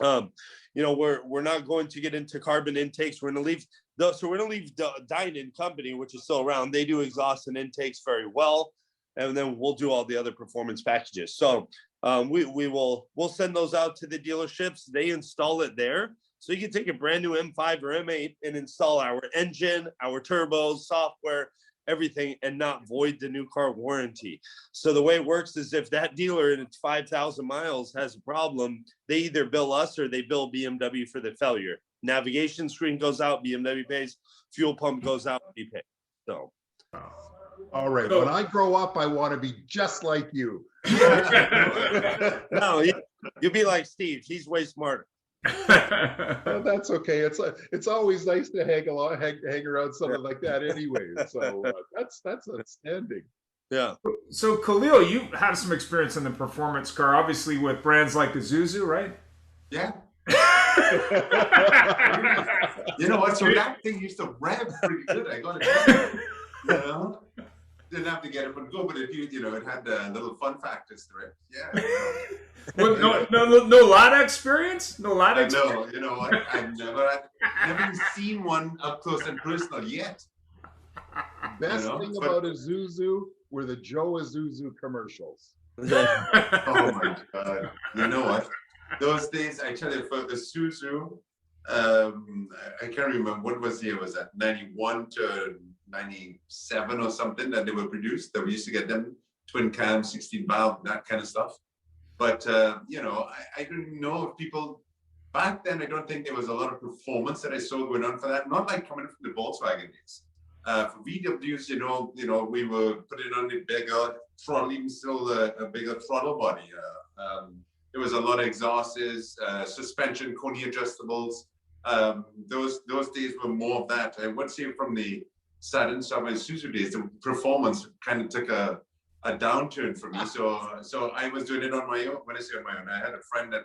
we're not going to get into carbon intakes. We're going to leave the Dinan company, which is still around. They do exhaust and intakes very well. And then we'll do all the other performance packages. So we'll send those out to the dealerships. They install it there. So you can take a brand new M5 or M8 and install our engine, our turbos, software, everything, and not void the new car warranty. So the way it works is if that dealer in its 5,000 miles has a problem, they either bill us or they bill BMW for the failure. Navigation screen goes out, BMW pays. Fuel pump goes out, we pay. So. All right. When I grow up, I want to be just like you. No, you'll be like Steve. He's way smarter. Well, that's okay. It's always nice to hang around something like that anyway. So that's outstanding. Yeah. So Khalil, you have some experience in the performance car, obviously with brands like Isuzu, right? Yeah. You know what? So that thing used to rev pretty good. I got it. Didn't have to get it, but go. But it had little fun factors to it. Yeah. Well, no Lada experience. No Lada experience. No, you know what? I've never seen one up close and personal yet. Best thing about Isuzu were the Joe Isuzu commercials. Oh my God! You know what? Those days, I tell you, for the Isuzu, I can't remember what was the year. Was that 91 to 97 or something that they were produced? That we used to get them twin cam, 16 valve, that kind of stuff. But I don't know if people back then. I don't think there was a lot of performance that I saw going on for that. Not like coming from the Volkswagen days. For VWs, we were putting on a bigger throttle, even still a bigger throttle body. There was a lot of exhausts, suspension, Coney adjustables. Those days were more of that. I would say from the Saturn Summer Isuzu days, the performance kind of took a downturn for me. So I was doing it on my own. When I say on my own, I had a friend that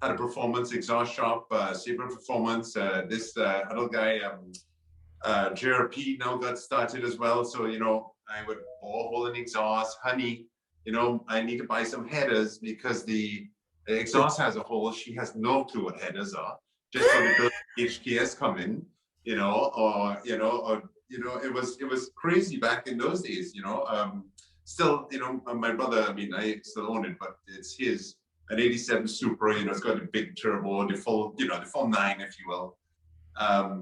had a performance exhaust shop, Sabre Performance. This other guy, JRP, now got started as well. So, I would overhaul an exhaust. Honey, I need to buy some headers because the exhaust has a hole. She has no clue what headers are. Just so the HKS come in, it was crazy back in those days, Still, my brother, I still own it, but it's his, an 87 Supra, it's got a big turbo, the full 9, if you will.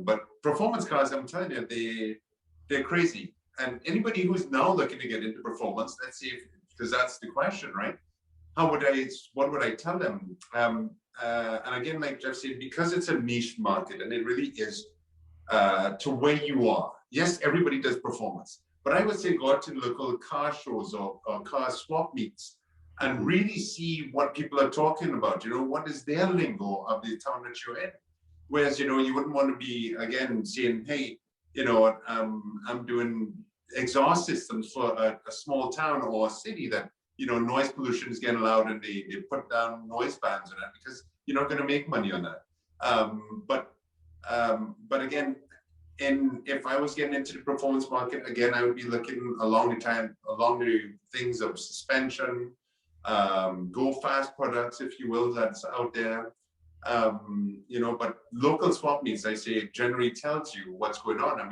But performance cars, I'm telling you, they're crazy. And anybody who's now looking to get into performance, let's see, because that's the question, right? What would I tell them? And again, like Jeff said, because it's a niche market, and it really is to where you are. Yes, everybody does performance, but I would say go out to local car shows or car swap meets and really see what people are talking about. What is their lingo of the town that you're in? Whereas, you wouldn't want to be, again, saying, hey, I'm doing exhaust systems for a small town or a city that, noise pollution is getting allowed and they put down noise bans on that because you're not going to make money on that. But again, if I was getting into the performance market, again, I would be looking along the things of suspension, go fast products, if you will, that's out there. But local swap meets, I say, generally tells you what's going on.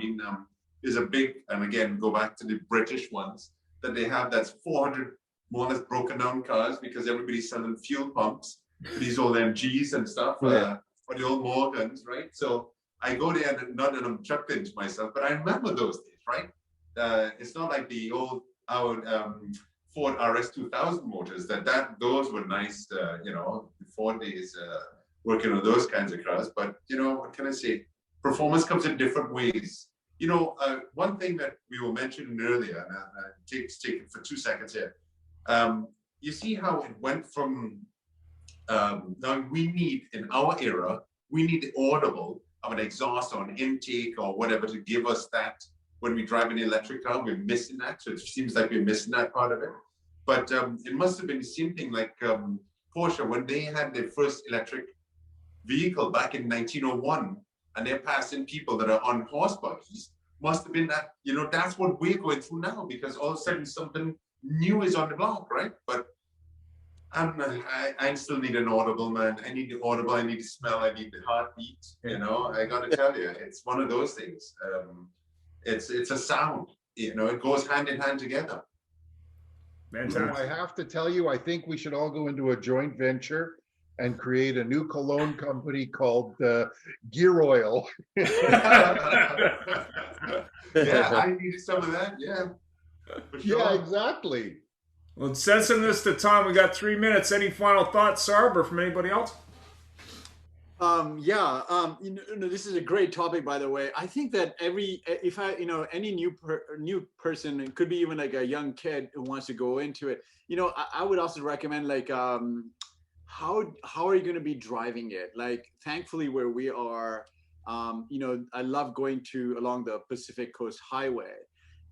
There's a big, and again, go back to the British ones that they have, that's 400 more or less broken down cars because everybody's selling fuel pumps, these old MGs and stuff, for the old Morgans, right? So I go there, and not that I'm chuckling to myself, but I remember those days, right? It's not like the old Ford RS 2000 motors, those were nice, before days working on those kinds of cars. But, what can I say? Performance comes in different ways. One thing that we were mentioning earlier, and take it for 2 seconds here. You see how it went from, now we need, in our era, we need the audible of an exhaust or an intake or whatever to give us that. When we drive an electric car, we're missing that. So it seems like we're missing that part of it. But it must have been the same thing like Porsche, when they had their first electric vehicle back in 1901, and they're passing people that are on horse buggies, must have been that, that's what we're going through now, because all of a sudden something new is on the block, right? But I still need an audible, man. I need the audible, I need the smell, I need the heartbeat, I gotta tell you, it's one of those things. It's a sound, it goes hand in hand together. I have to tell you, I think we should all go into a joint venture and create a new cologne company called Gear Oil. Yeah, I needed some of that. Yeah, for sure. Yeah, exactly. Well, sensing this to time, we got 3 minutes. Any final thoughts, Sarb, or from anybody else? This is a great topic, by the way. I think that any new person, it could be even like a young kid who wants to go into it, I would also recommend like, how are you going to be driving it? Like, thankfully where we are, I love going along the Pacific Coast Highway.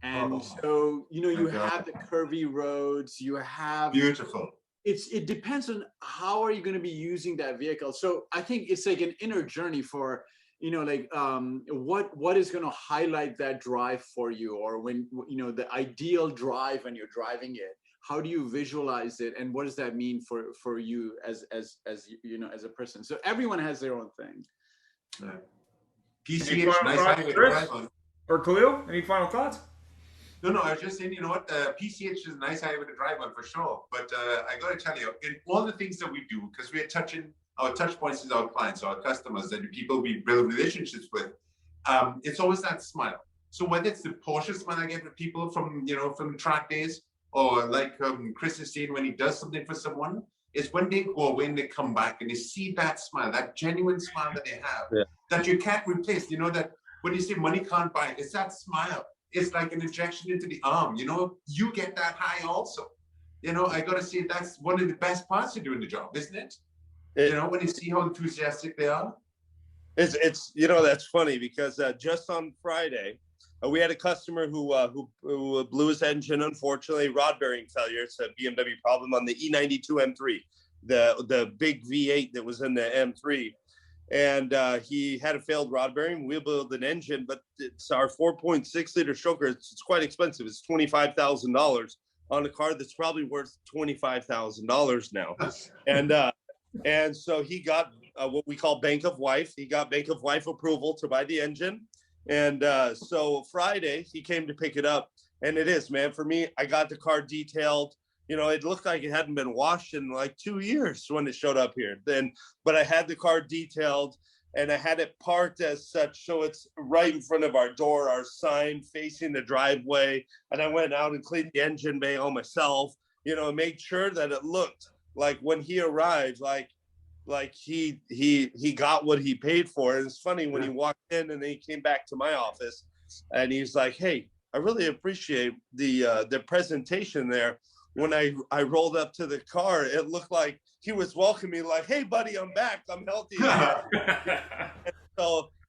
And so, you have the curvy roads, you have beautiful. It depends on how are you going to be using that vehicle. So I think it's like an inner journey for, what is going to highlight that drive for you, or when, the ideal drive when you're driving it. How do you visualize it, and what does that mean for you as a person? So everyone has their own thing. PCH, nice highway to drive on. Or Khalil, any final thoughts? No, I was just saying, PCH is a nice highway to drive on for sure. But I got to tell you, in all the things that we do, because we are touching our touch points with our clients, our customers, and the people we build relationships with, it's always that smile. So whether it's the Porsche smile I get with people from the track days, or like Chris is saying, when he does something for someone, is when they go away and they come back and they see that smile, that genuine smile that they have, that you can't replace. That when you say money can't buy, it's that smile. It's like an injection into the arm. You know, you get that high also. You know, I gotta say that's one of the best parts of doing the job, isn't it? You know, when you see how enthusiastic they are. It's you know, that's funny because just on Friday, we had a customer who blew his engine, unfortunately, rod bearing failure. It's a BMW problem on the E92 M3, the big V8 that was in the M3. And he had a failed rod bearing. We built an engine, but it's our 4.6 liter stroker. It's quite expensive. It's $25,000 on a car that's probably worth $25,000 now. And so he got what we call Bank of Wife. He got Bank of Wife approval to buy the engine. And so Friday he came to pick it up, and it is, man, for me, I got the car detailed. You know, it looked like it hadn't been washed in like 2 years when it showed up here. But I had the car detailed and I had it parked as such. So it's right in front of our door, our sign facing the driveway. And I went out and cleaned the engine bay all myself, you know, and made sure that it looked like when he arrived, like he got what he paid for. And it's funny when he walked in and then he came back to my office and he's like, hey, I really appreciate the presentation there. When I rolled up to the car, it looked like he was welcoming me, like, hey, buddy, I'm back. I'm healthy.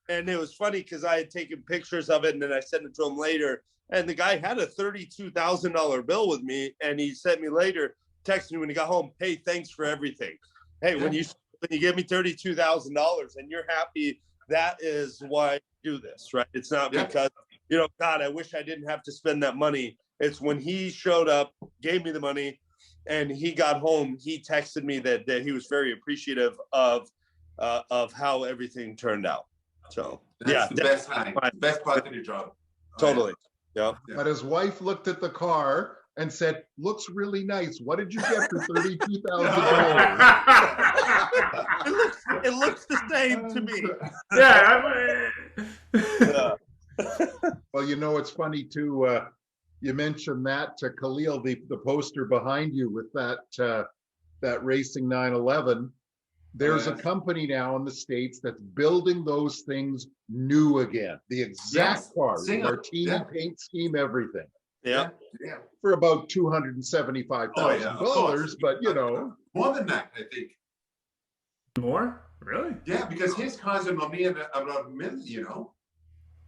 And it was funny because I had taken pictures of it and then I sent it to him later. And the guy had a $32,000 bill with me. And he sent me later, texted me when he got home, hey, thanks for everything. Hey, when you give me $32,000 and you're happy, that is why I do this, right? It's not because, you know, God, I wish I didn't have to spend that money. It's when he showed up, gave me the money, and he got home, he texted me that he was very appreciative of how everything turned out. So that's the best time, best part of your job. Totally. Yeah. But his wife looked at the car and said, looks really nice. What did you get for $32,000? It looks the same to me. Yeah. Well, you know, it's funny too. You mentioned that to Khalil, the poster behind you with that racing 911. There's a company now in the States that's building those things new again. The exact car, martini paint scheme, everything. Yeah. For about $275,000, but you know, more than that, I think. More? Really? Yeah, because his cars are normally about a million, you know.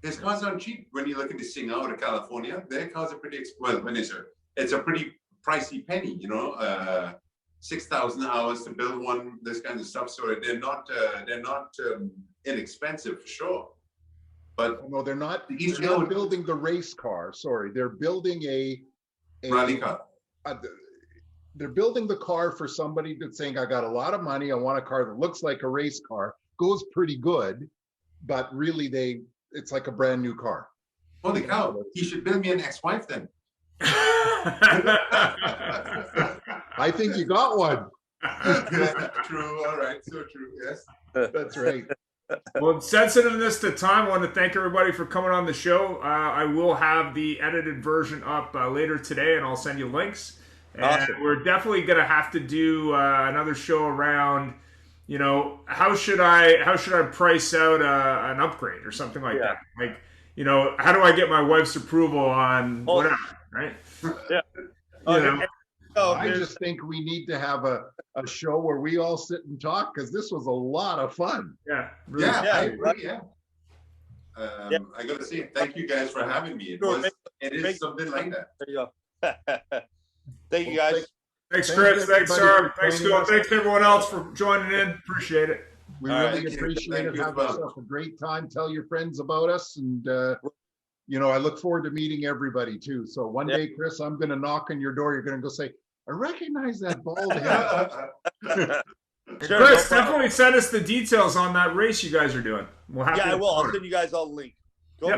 His cars aren't cheap when you look at the Sing out of California. Their cars are pretty it's a pretty pricey penny, you know. 6,000 hours to build one, this kind of stuff. So they're not inexpensive for sure. But no, they're not building the race car. Sorry, they're building a rally car. They're building the car for somebody that's saying, I got a lot of money. I want a car that looks like a race car, goes pretty good, but really it's like a brand new car. Holy cow! He should build me an ex-wife then. I think you got one. True. All right. So true. Yes. That's right. Well, sensitiveness to time, I want to thank everybody for coming on the show. I will have the edited version up later today, and I'll send you links. And awesome. We're definitely going to have to do another show around, you know, how should I price out an upgrade or something like that? Like, you know, how do I get my wife's approval on whatever, right? Yeah. You know? I just think we need to have a show where we all sit and talk, because this was a lot of fun. Yeah. Really. I agree. I got to say, thank you guys for having me. It is something like that. There you go. Thank you, guys. Thanks, Chris. Thanks, Sarb. Thanks, Phil. Thanks, everyone else for joining in. Appreciate it. We really appreciate it. Have yourself a great time. Tell your friends about us. And, you know, I look forward to meeting everybody, too. So one day, Chris, I'm going to knock on your door. You're going to go say, I recognize that bald head. Sure, Chris, definitely send us the details on that race you guys are doing. We'll have I will. I'll send you guys all the link. Cool.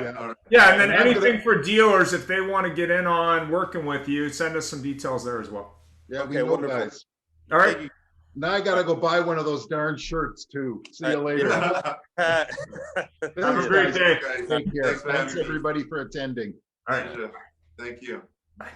Yeah, and then anything for dealers, if they want to get in on working with you, send us some details there as well. Yeah, we know, guys. All right. Now I got to go buy one of those darn shirts, too. See you later. Have a great day. Take care. Thanks, everybody, for attending. All right. Thank you. Bye.